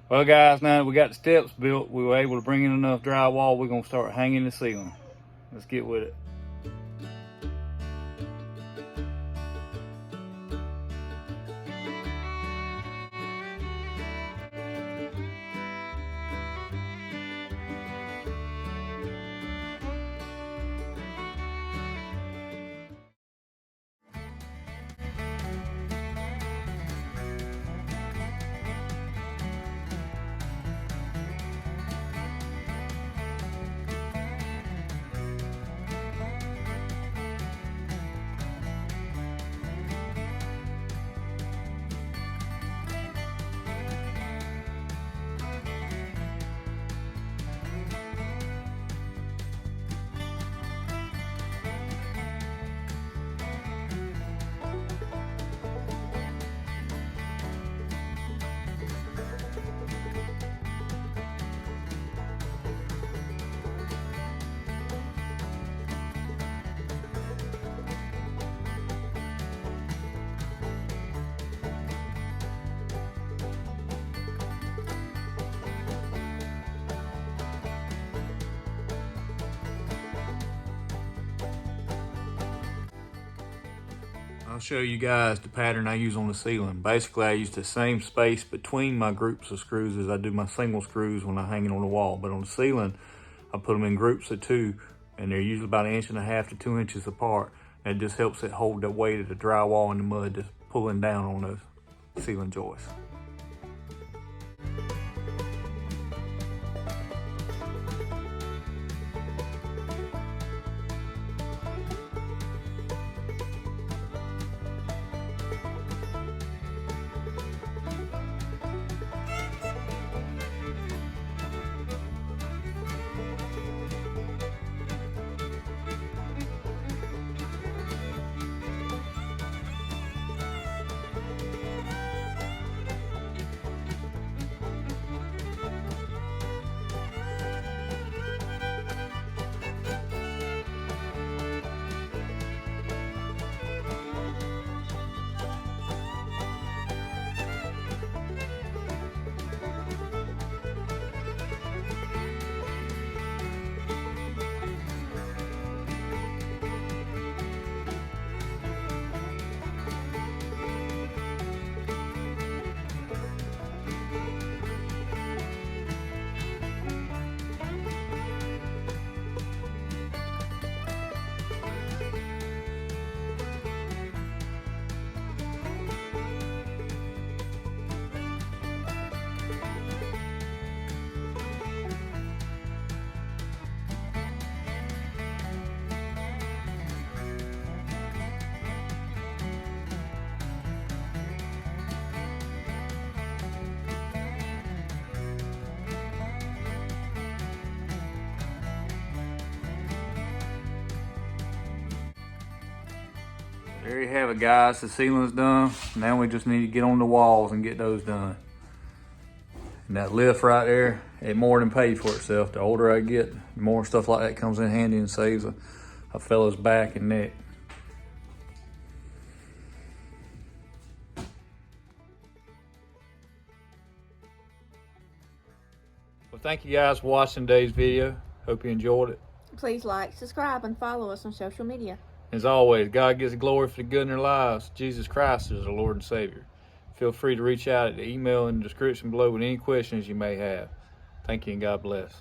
Well guys, now that we got the steps built, we were able to bring in enough drywall. We're gonna start hanging the ceiling. Let's get with it. I'll show you guys the pattern I use on the ceiling. Basically, I use the same space between my groups of screws as I do my single screws when I hang it on the wall. But on the ceiling, I put them in groups of 2, and they're usually about 1.5 to 2 inches apart. And it just helps it hold the weight of the drywall and the mud just pulling down on those ceiling joists. There you have it, guys. The ceiling's done. Now we just need to get on the walls and get those done. And that lift right there, it more than paid for itself. The older I get, the more stuff like that comes in handy and saves a fella's back and neck. Well, thank you guys for watching today's video. Hope you enjoyed it. Please like, subscribe, and follow us on social media. As always, God gets the glory for the good in their lives. Jesus Christ is our Lord and Savior. Feel free to reach out at the email in the description below with any questions you may have. Thank you and God bless.